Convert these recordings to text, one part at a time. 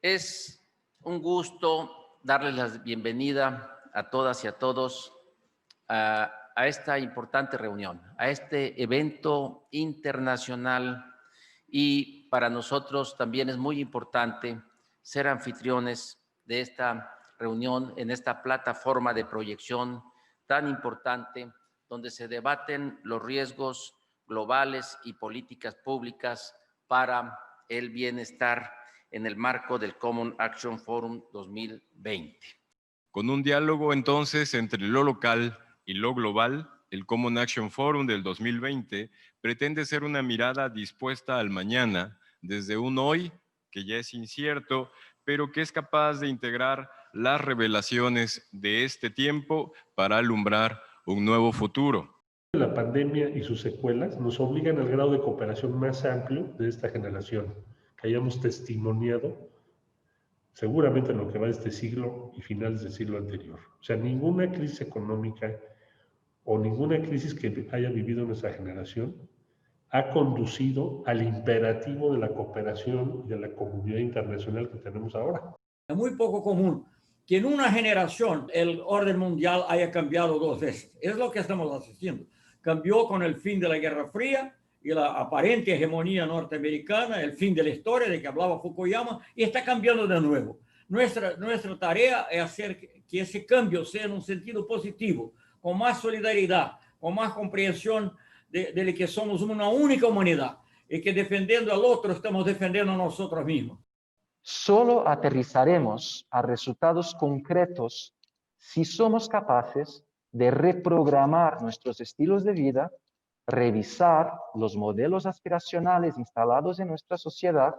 Es un gusto darles la bienvenida a todas y a todos a esta importante reunión, a este evento internacional, y para nosotros también es muy importante ser anfitriones de esta reunión en esta plataforma de proyección tan importante donde se debaten los riesgos globales y políticas públicas para el bienestar en el marco del Common Action Forum 2020. Con un diálogo entonces entre lo local y lo global, el Common Action Forum del 2020 pretende ser una mirada dispuesta al mañana desde un hoy que ya es incierto, pero que es capaz de integrar las revelaciones de este tiempo para alumbrar un nuevo futuro. La pandemia y sus secuelas nos obligan al grado de cooperación más amplio de esta generación, que hayamos testimoniado seguramente en lo que va de este siglo y finales del siglo anterior. O sea, ninguna crisis económica o ninguna crisis que haya vivido nuestra generación ha conducido al imperativo de la cooperación y de la comunidad internacional que tenemos ahora. Es muy poco común que en una generación el orden mundial haya cambiado dos veces. Es lo que estamos asistiendo. Cambió con el fin de la Guerra Fría y la aparente hegemonía norteamericana, el fin de la historia de que hablaba Fukuyama, y está cambiando de nuevo. Nuestra tarea es hacer que ese cambio sea en un sentido positivo, con más solidaridad, con más comprensión de que somos una única humanidad y que defendiendo al otro estamos defendiendo a nosotros mismos. Solo aterrizaremos a resultados concretos si somos capaces de reprogramar nuestros estilos de vida, revisar los modelos aspiracionales instalados en nuestra sociedad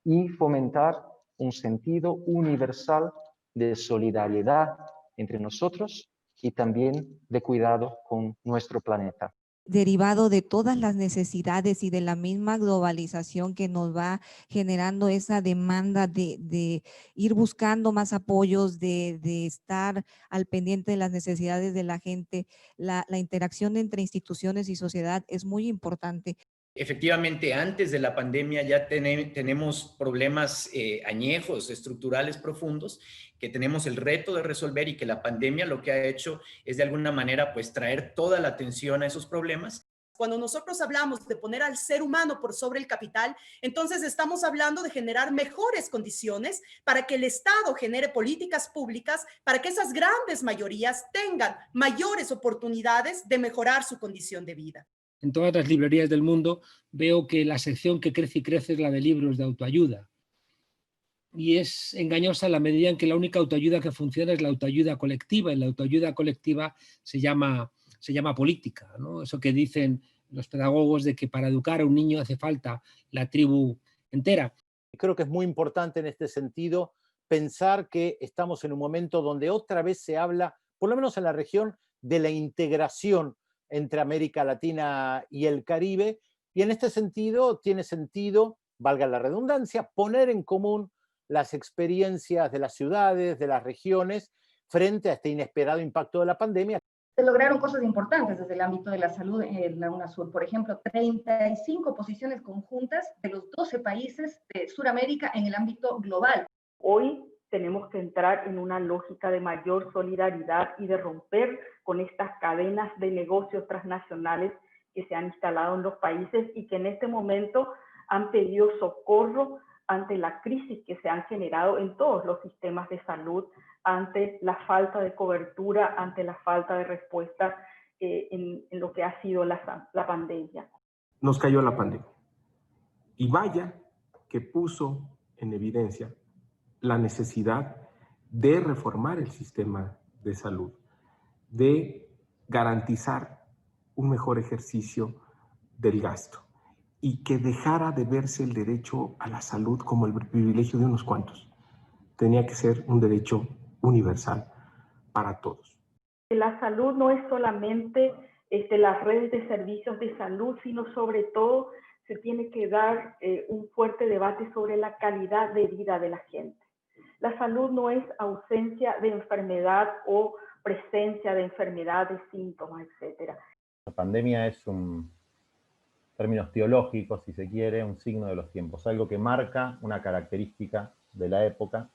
y fomentar un sentido universal de solidaridad entre nosotros y también de cuidado con nuestro planeta. Derivado de todas las necesidades y de la misma globalización que nos va generando esa demanda de ir buscando más apoyos, de estar al pendiente de las necesidades de la gente, la interacción entre instituciones y sociedad es muy importante. Efectivamente, antes de la pandemia ya tenemos problemas añejos, estructurales profundos, que tenemos el reto de resolver, y que la pandemia lo que ha hecho es de alguna manera pues traer toda la atención a esos problemas. Cuando nosotros hablamos de poner al ser humano por sobre el capital, entonces estamos hablando de generar mejores condiciones para que el Estado genere políticas públicas para que esas grandes mayorías tengan mayores oportunidades de mejorar su condición de vida. En todas las librerías del mundo veo que la sección que crece y crece es la de libros de autoayuda. Y es engañosa en la medida en que la única autoayuda que funciona es la autoayuda colectiva, y la autoayuda colectiva se llama política, ¿no? Eso que dicen los pedagogos de que para educar a un niño hace falta la tribu entera. Creo que es muy importante en este sentido pensar que estamos en un momento donde otra vez se habla, por lo menos en la región, de la integración entre América Latina y el Caribe, y en este sentido tiene sentido, valga la redundancia, poner en común las experiencias de las ciudades, de las regiones, frente a este inesperado impacto de la pandemia. Se lograron cosas importantes desde el ámbito de la salud en la UNASUR. Por ejemplo, 35 posiciones conjuntas de los 12 países de Sudamérica en el ámbito global. Hoy tenemos que entrar en una lógica de mayor solidaridad y de romper con estas cadenas de negocios transnacionales que se han instalado en los países y que en este momento han pedido socorro ante la crisis que se han generado en todos los sistemas de salud, ante la falta de cobertura, ante la falta de respuesta en lo que ha sido la pandemia. Nos cayó la pandemia. Y vaya que puso en evidencia la necesidad de reformar el sistema de salud, de garantizar un mejor ejercicio del gasto y que dejara de verse el derecho a la salud como el privilegio de unos cuantos. Tenía que ser un derecho universal para todos. La salud no es solamente las redes de servicios de salud, sino sobre todo se tiene que dar un fuerte debate sobre la calidad de vida de la gente. La salud no es ausencia de enfermedad o presencia de enfermedades, síntomas, etc. La pandemia es términos teológicos, si se quiere, un signo de los tiempos, algo que marca una característica de la época,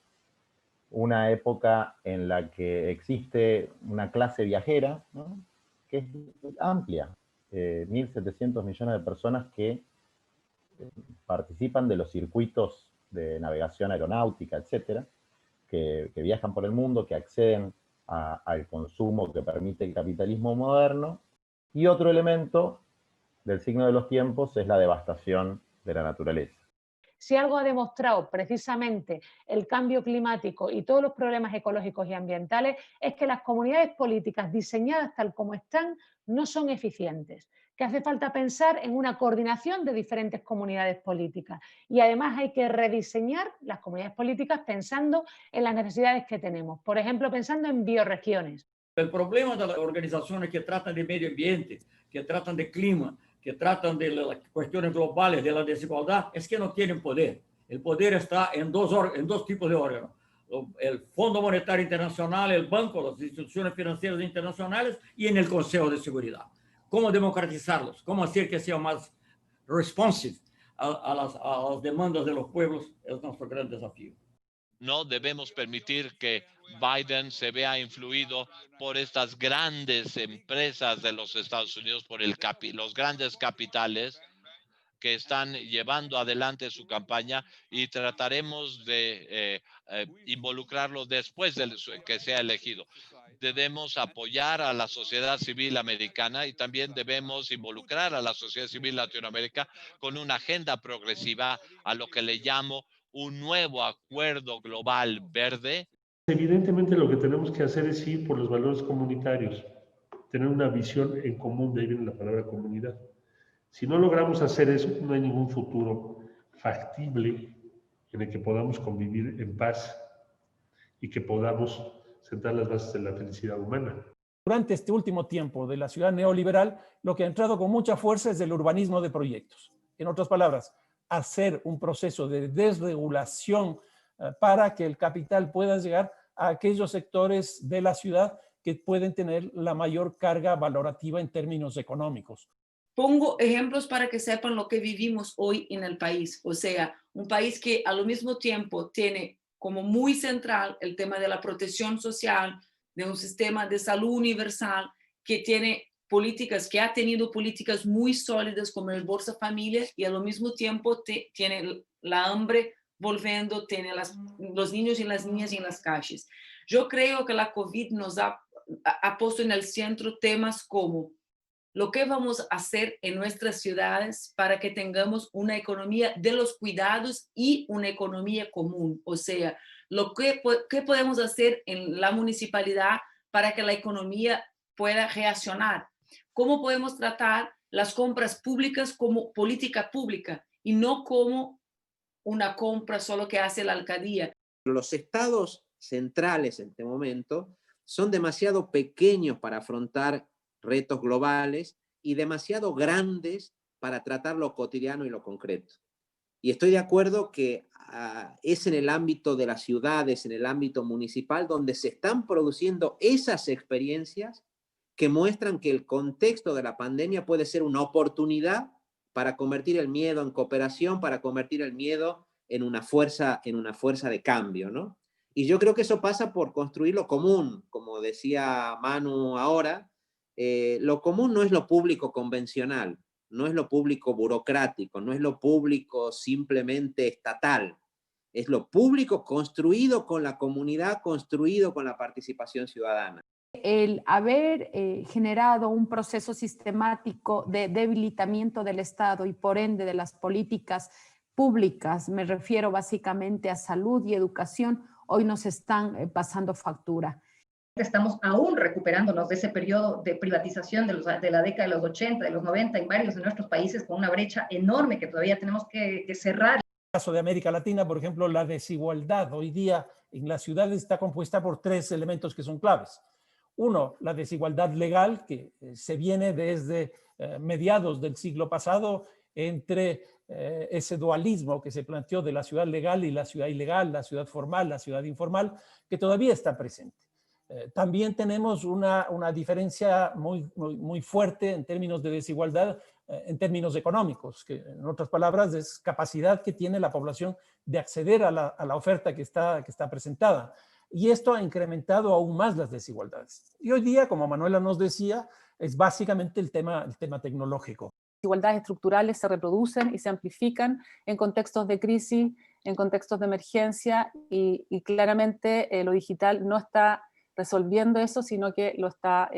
una época en la que existe una clase viajera, ¿no?, que es amplia, 1.700 millones de personas que participan de los circuitos de navegación aeronáutica, etcétera, que viajan por el mundo, que acceden al consumo que permite el capitalismo moderno. Y otro elemento del signo de los tiempos es la devastación de la naturaleza. Si algo ha demostrado precisamente el cambio climático y todos los problemas ecológicos y ambientales, es que las comunidades políticas diseñadas tal como están no son eficientes, que hace falta pensar en una coordinación de diferentes comunidades políticas y además hay que rediseñar las comunidades políticas pensando en las necesidades que tenemos, por ejemplo, pensando en bioregiones. El problema de las organizaciones que tratan de medio ambiente, que tratan de clima, que tratan de las cuestiones globales, de la desigualdad, es que no tienen poder. El poder está en dos tipos de órganos. El Fondo Monetario Internacional, el banco, las instituciones financieras internacionales y en el Consejo de Seguridad. ¿Cómo democratizarlos? ¿Cómo hacer que sean más responsive a las demandas de los pueblos? Es nuestro gran desafío. No debemos permitir que Biden se vea influido por estas grandes empresas de los Estados Unidos, por los grandes capitales que están llevando adelante su campaña, y trataremos de involucrarlo después de que sea elegido. Debemos apoyar a la sociedad civil americana y también debemos involucrar a la sociedad civil latinoamericana con una agenda progresiva, a lo que le llamo un nuevo acuerdo global verde. Evidentemente lo que tenemos que hacer es ir por los valores comunitarios, tener una visión en común, de ahí viene la palabra comunidad. Si no logramos hacer eso, no hay ningún futuro factible en el que podamos convivir en paz y que podamos sentar las bases de la felicidad humana. Durante este último tiempo de la ciudad neoliberal, lo que ha entrado con mucha fuerza es el urbanismo de proyectos. En otras palabras, hacer un proceso de desregulación para que el capital pueda llegar a aquellos sectores de la ciudad que pueden tener la mayor carga valorativa en términos económicos. Pongo ejemplos para que sepan lo que vivimos hoy en el país. O sea, un país que al mismo tiempo tiene como muy central el tema de la protección social, de un sistema de salud universal, que tiene políticas, que ha tenido políticas muy sólidas como el Bolsa Familia, y al mismo tiempo tiene la hambre volviendo, tiene los niños y las niñas en las calles. Yo creo que la COVID nos ha puesto en el centro temas como lo que vamos a hacer en nuestras ciudades para que tengamos una economía de los cuidados y una economía común. O sea, ¿qué podemos hacer en la municipalidad para que la economía pueda reaccionar? ¿Cómo podemos tratar las compras públicas como política pública y no como una compra solo que hace la alcaldía? Los estados centrales en este momento son demasiado pequeños para afrontar retos globales y demasiado grandes para tratar lo cotidiano y lo concreto. Y estoy de acuerdo que es en el ámbito de las ciudades, en el ámbito municipal, donde se están produciendo esas experiencias que muestran que el contexto de la pandemia puede ser una oportunidad para convertir el miedo en cooperación, para convertir el miedo en una fuerza de cambio, ¿no? Y yo creo que eso pasa por construir lo común, como decía Manu ahora. Lo común no es lo público convencional, no es lo público burocrático, no es lo público simplemente estatal, es lo público construido con la comunidad, construido con la participación ciudadana. El haber generado un proceso sistemático de debilitamiento del Estado y por ende de las políticas públicas, me refiero básicamente a salud y educación, hoy nos están pasando factura. Estamos aún recuperándonos de ese periodo de privatización de la década de los 80, de los 90 en varios de nuestros países, con una brecha enorme que todavía tenemos que cerrar. En el caso de América Latina, por ejemplo, la desigualdad hoy día en las ciudades está compuesta por tres elementos que son claves. Uno, la desigualdad legal, que se viene desde mediados del siglo pasado entre ese dualismo que se planteó de la ciudad legal y la ciudad ilegal, la ciudad formal, la ciudad informal, que todavía está presente. También tenemos una diferencia muy fuerte en términos de desigualdad, en términos económicos, que en otras palabras es capacidad que tiene la población de acceder a la oferta que está presentada. Y esto ha incrementado aún más las desigualdades. Y hoy día, como Manuela nos decía, es básicamente el tema tecnológico. Desigualdades estructurales se reproducen y se amplifican en contextos de crisis, en contextos de emergencia, y claramente lo digital no está resolviendo eso, sino que lo está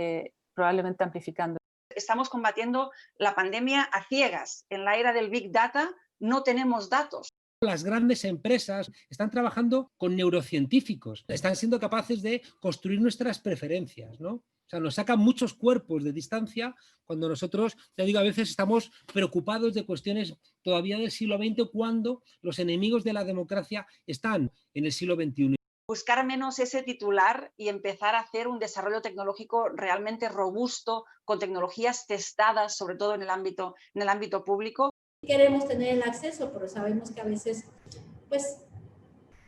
probablemente amplificando. Estamos combatiendo la pandemia a ciegas. En la era del Big Data no tenemos datos. Las grandes empresas están trabajando con neurocientíficos, están siendo capaces de construir nuestras preferencias, ¿no? O sea, nos sacan muchos cuerpos de distancia cuando nosotros, ya digo, a veces estamos preocupados de cuestiones todavía del siglo XX cuando los enemigos de la democracia están en el siglo XXI. Buscar menos ese titular y empezar a hacer un desarrollo tecnológico realmente robusto, con tecnologías testadas, sobre todo en el ámbito público. Queremos tener el acceso, pero sabemos que a veces pues,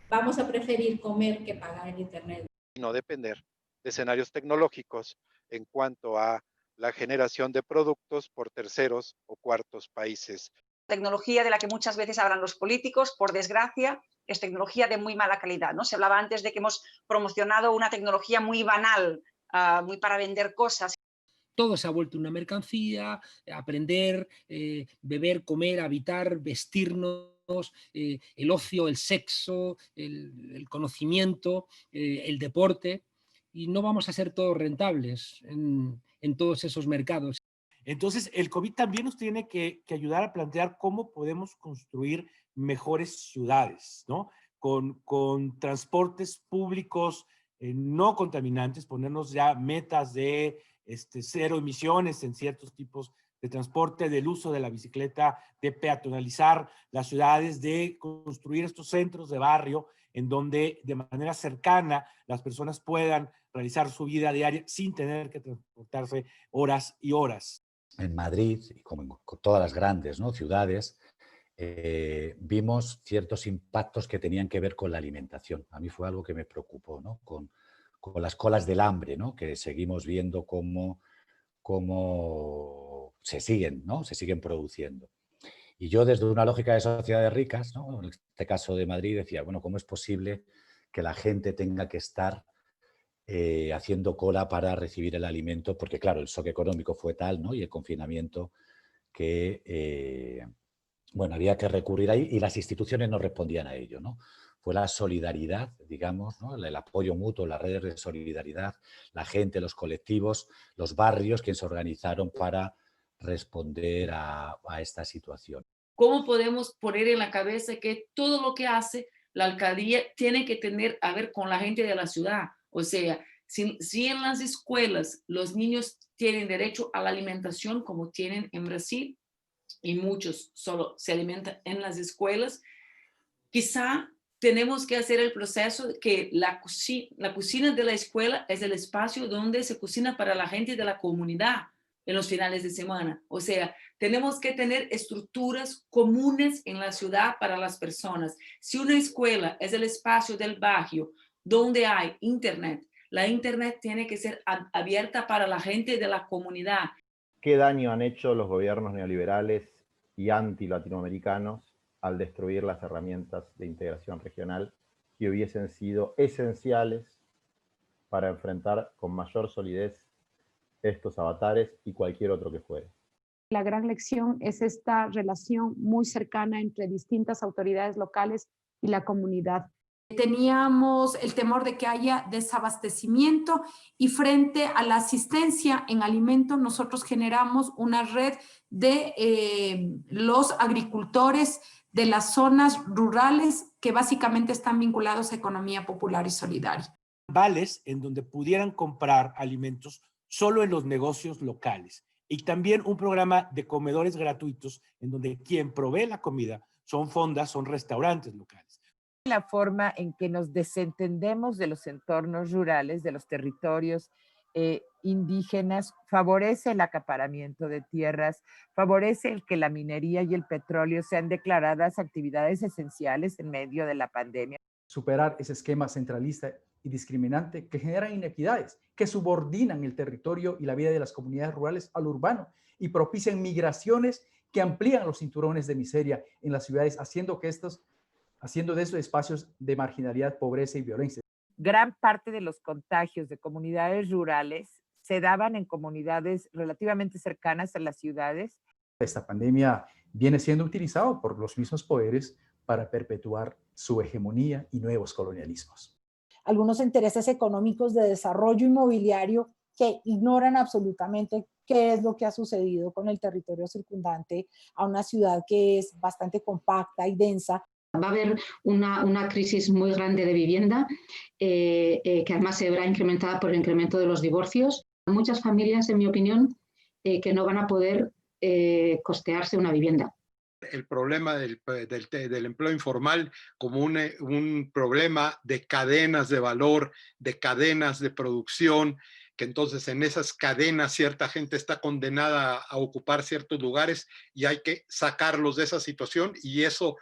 vamos a preferir comer que pagar el internet. No depender de escenarios tecnológicos en cuanto a la generación de productos por terceros o cuartos países. Tecnología de la que muchas veces hablan los políticos, por desgracia, es tecnología de muy mala calidad, ¿no? Se hablaba antes de que hemos promocionado una tecnología muy banal, muy para vender cosas. Todo se ha vuelto una mercancía, aprender, beber, comer, habitar, vestirnos, el ocio, el sexo, el conocimiento, el deporte, y no vamos a ser todos rentables en todos esos mercados. Entonces, el COVID también nos tiene que ayudar a plantear cómo podemos construir mejores ciudades, ¿no? Con transportes públicos no contaminantes, ponernos ya metas de cero emisiones en ciertos tipos de transporte, del uso de la bicicleta, de peatonalizar las ciudades, de construir estos centros de barrio en donde de manera cercana las personas puedan realizar su vida diaria sin tener que transportarse horas y horas. En Madrid, y como en todas las grandes, ¿no?, ciudades, vimos ciertos impactos que tenían que ver con la alimentación. A mí fue algo que me preocupó, ¿no?, con las colas del hambre, ¿no?, que seguimos viendo cómo se siguen produciendo. Y yo, desde una lógica de sociedades ricas, ¿no?, en este caso de Madrid, decía, bueno, ¿cómo es posible que la gente tenga que estar haciendo cola para recibir el alimento? Porque, claro, el shock económico fue tal, ¿no?, y el confinamiento, que bueno, había que recurrir ahí y las instituciones no respondían a ello, ¿no? Fue la solidaridad, digamos, ¿no?, el apoyo mutuo, las redes de solidaridad, la gente, los colectivos, los barrios, quienes se organizaron para responder a esta situación. ¿Cómo podemos poner en la cabeza que todo lo que hace la alcaldía tiene que tener a ver con la gente de la ciudad? O sea, si en las escuelas los niños tienen derecho a la alimentación como tienen en Brasil, y muchos solo se alimentan en las escuelas, quizá tenemos que hacer el proceso de que la cocina de la escuela es el espacio donde se cocina para la gente de la comunidad en los finales de semana. O sea, tenemos que tener estructuras comunes en la ciudad para las personas. Si una escuela es el espacio del barrio donde hay internet, la internet tiene que ser abierta para la gente de la comunidad. ¿Qué daño han hecho los gobiernos neoliberales y anti-latinoamericanos al destruir las herramientas de integración regional que hubiesen sido esenciales para enfrentar con mayor solidez estos avatares y cualquier otro que fuere? La gran lección es esta relación muy cercana entre distintas autoridades locales y la comunidad. Teníamos el temor de que haya desabastecimiento y frente a la asistencia en alimentos nosotros generamos una red de los agricultores de las zonas rurales que básicamente están vinculados a economía popular y solidaria. Vales en donde pudieran comprar alimentos solo en los negocios locales y también un programa de comedores gratuitos en donde quien provee la comida son fondas, son restaurantes locales. La forma en que nos desentendemos de los entornos rurales, de los territorios indígenas, favorece el acaparamiento de tierras, favorece el que la minería y el petróleo sean declaradas actividades esenciales en medio de la pandemia. Superar ese esquema centralista y discriminante que genera inequidades, que subordinan el territorio y la vida de las comunidades rurales al urbano y propician migraciones que amplían los cinturones de miseria en las ciudades, haciendo que estos haciendo de esos espacios de marginalidad, pobreza y violencia. Gran parte de los contagios de comunidades rurales se daban en comunidades relativamente cercanas a las ciudades. Esta pandemia viene siendo utilizada por los mismos poderes para perpetuar su hegemonía y nuevos colonialismos. Algunos intereses económicos de desarrollo inmobiliario que ignoran absolutamente qué es lo que ha sucedido con el territorio circundante a una ciudad que es bastante compacta y densa. Va a haber una crisis muy grande de vivienda que además se verá incrementada por el incremento de los divorcios. Muchas familias, en mi opinión, que no van a poder costearse una vivienda. El problema del empleo informal como un problema de cadenas de valor, de cadenas de producción, que entonces en esas cadenas cierta gente está condenada a ocupar ciertos lugares y hay que sacarlos de esa situación, y eso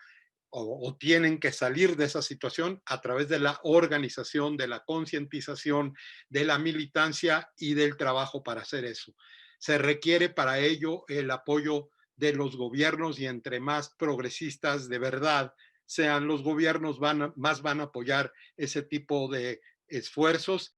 o tienen que salir de esa situación a través de la organización, de la concientización, de la militancia y del trabajo para hacer eso. Se requiere para ello el apoyo de los gobiernos, y entre más progresistas de verdad sean los gobiernos, más van a apoyar ese tipo de esfuerzos.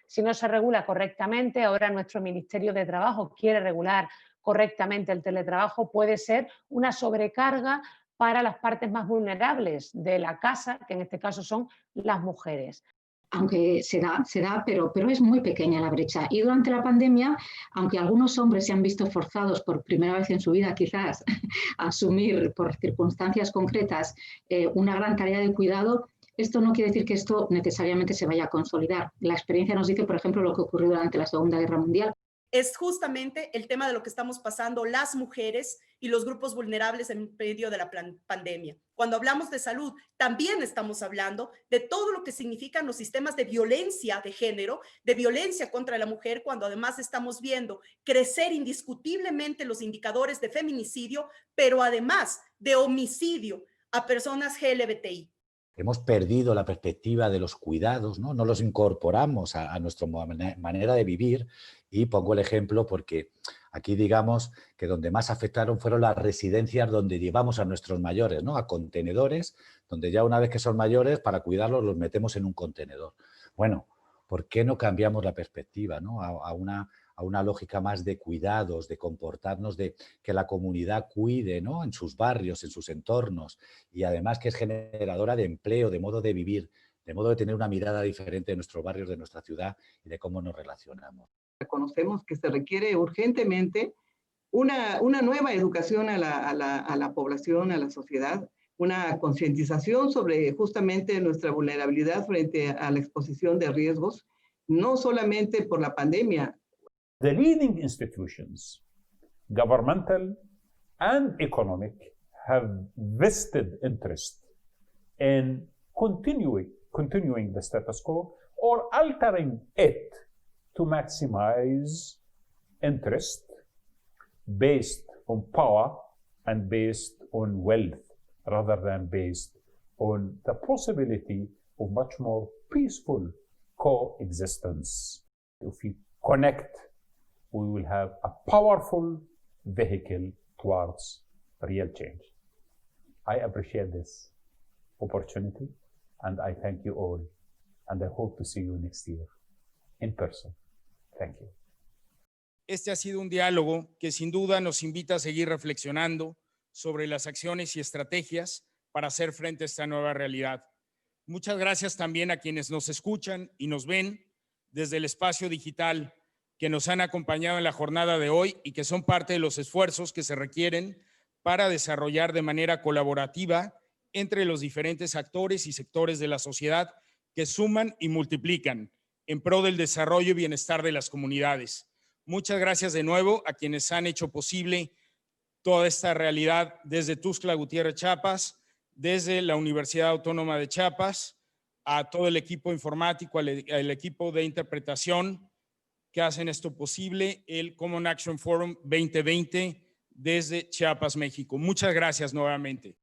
Si no se regula correctamente, ahora nuestro Ministerio de Trabajo quiere regular correctamente el teletrabajo, puede ser una sobrecarga para las partes más vulnerables de la casa, que en este caso son las mujeres. Aunque se da, pero es muy pequeña la brecha. Y durante la pandemia, aunque algunos hombres se han visto forzados por primera vez en su vida quizás a asumir por circunstancias concretas una gran tarea de cuidado, esto no quiere decir que esto necesariamente se vaya a consolidar. La experiencia nos dice, por ejemplo, lo que ocurrió durante la Segunda Guerra Mundial. Es justamente el tema de lo que estamos pasando las mujeres y los grupos vulnerables en medio de la pandemia. Cuando hablamos de salud, también estamos hablando de todo lo que significan los sistemas de violencia de género, de violencia contra la mujer, cuando además estamos viendo crecer indiscutiblemente los indicadores de feminicidio, pero además de homicidio a personas LGBTI. Hemos perdido la perspectiva de los cuidados, ¿no? No los incorporamos a nuestra manera de vivir, y pongo el ejemplo porque aquí digamos que donde más afectaron fueron las residencias donde llevamos a nuestros mayores, ¿no? A contenedores, donde ya una vez que son mayores, para cuidarlos los metemos en un contenedor. Bueno, ¿por qué no cambiamos la perspectiva, ¿no? a una lógica más de cuidados, de comportarnos, de que la comunidad cuide, ¿no? En sus barrios, en sus entornos, y además que es generadora de empleo, de modo de vivir, de modo de tener una mirada diferente de nuestros barrios, de nuestra ciudad y de cómo nos relacionamos. Reconocemos que se requiere urgentemente una nueva educación a la población, a la sociedad, una concientización sobre justamente nuestra vulnerabilidad frente a la exposición de riesgos, no solamente por la pandemia. The leading institutions, governmental and economic, have vested interest in continuing the status quo or altering it to maximize interest based on power and based on wealth, rather than based on the possibility of much more peaceful coexistence. If we connect, we will have a powerful vehicle towards real change. I appreciate this opportunity, and I thank you all, and I hope to see you next year in person. Thank you. Este ha sido un diálogo que sin duda nos invita a seguir reflexionando sobre las acciones y estrategias para hacer frente a esta nueva realidad. Muchas gracias también a quienes nos escuchan y nos ven desde el espacio digital, que nos han acompañado en la jornada de hoy y que son parte de los esfuerzos que se requieren para desarrollar de manera colaborativa entre los diferentes actores y sectores de la sociedad que suman y multiplican en pro del desarrollo y bienestar de las comunidades. Muchas gracias de nuevo a quienes han hecho posible toda esta realidad desde Tuxtla Gutiérrez, Chiapas, desde la Universidad Autónoma de Chiapas, a todo el equipo informático, al equipo de interpretación que hacen esto posible, el Common Action Forum 2020 desde Chiapas, México. Muchas gracias nuevamente.